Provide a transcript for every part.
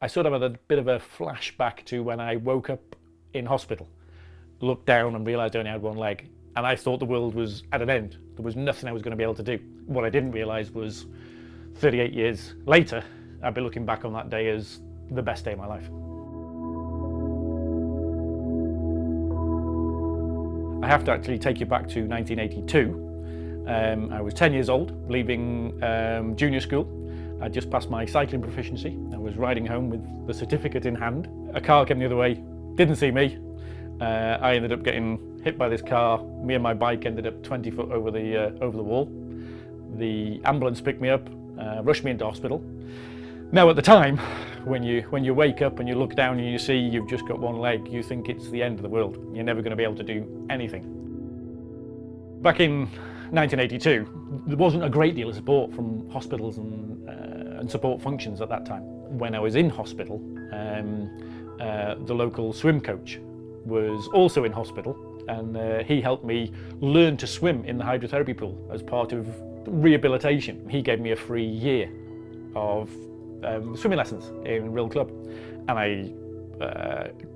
I sort of had a bit of a flashback to when I woke up in hospital, looked down and realised I only had one leg, and I thought the world was at an end. There was nothing I was going to be able to do. What I didn't realise was 38 years later, I'd be looking back on that day as the best day of my life. I have to actually take you back to 1982. I was 10 years old, leaving junior school. I'd just passed my cycling proficiency. I was riding home with the certificate in hand. A car came the other way, didn't see me. I ended up getting hit by this car. Me and my bike ended up 20 foot over the wall. The ambulance picked me up, rushed me into hospital. Now at the time, when you wake up and you look down and you see you've just got one leg, you think it's the end of the world. You're never going to be able to do anything. Back in 1982, there wasn't a great deal of support from hospitals and support functions at that time. When I was in hospital, the local swim coach was also in hospital, and he helped me learn to swim in the hydrotherapy pool as part of rehabilitation. He gave me a free year of swimming lessons in Rill Club, and I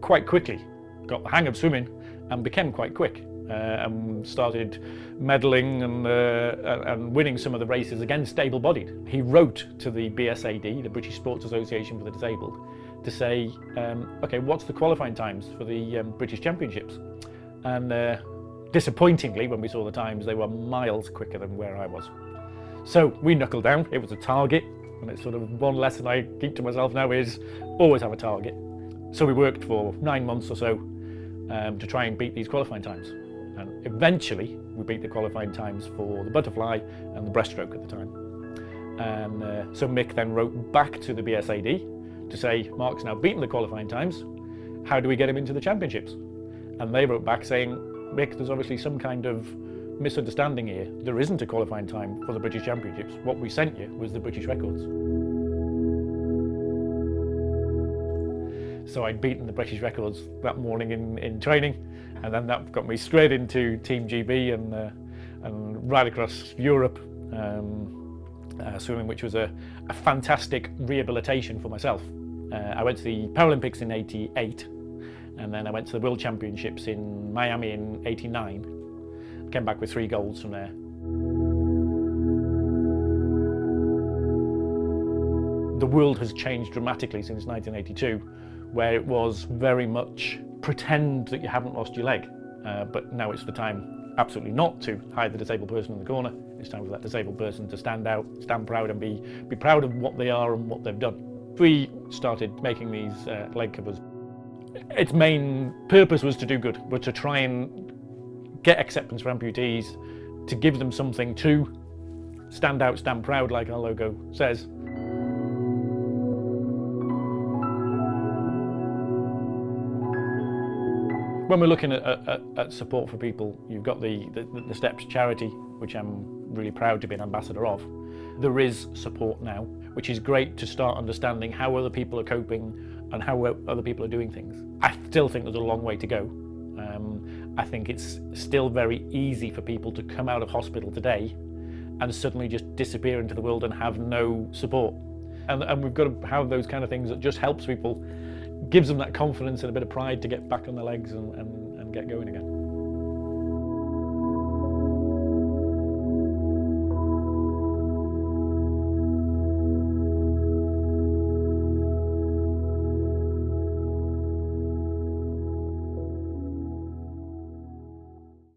quite quickly got the hang of swimming and became quite quick. And started medaling and winning some of the races against able-bodied. He wrote to the BSAD, the British Sports Association for the Disabled, to say, okay, what's the qualifying times for the British Championships? And disappointingly, when we saw the times, they were miles quicker than where I was. So we knuckled down. It was a target, and it's sort of one lesson I keep to myself now is always have a target. So we worked for 9 months or so to try and beat these qualifying times. And eventually we beat the qualifying times for the butterfly and the breaststroke at the time. And so Mick then wrote back to the BSAD to say, Mark's now beaten the qualifying times, how do we get him into the championships? And they wrote back saying, Mick, there's obviously some kind of misunderstanding here. There isn't a qualifying time for the British Championships. What we sent you was the British records. So I'd beaten the British records that morning in training, and then that got me straight into Team GB and right across Europe swimming, which was a fantastic rehabilitation for myself. I went to the Paralympics in '88, and then I went to the World Championships in Miami in '89. Came back with 3 golds from there. The world has changed dramatically since 1982, where it was very much pretend that you haven't lost your leg, but now it's the time absolutely not to hide the disabled person in the corner. It's time for that disabled person to stand out, stand proud, and be proud of what they are and what they've done. We started making these leg covers. Its main purpose was to do good, but to try and get acceptance for amputees, to give them something to stand out, stand proud, like our logo says. When we're looking at support for people, you've got the Steps charity, which I'm really proud to be an ambassador of. There is support now, which is great to start understanding how other people are coping and how other people are doing things. I still think there's a long way to go. I think it's still very easy for people to come out of hospital today and suddenly just disappear into the world and have no support. And we've got to have those kind of things that just helps people, gives them that confidence and a bit of pride to get back on their legs and get going again.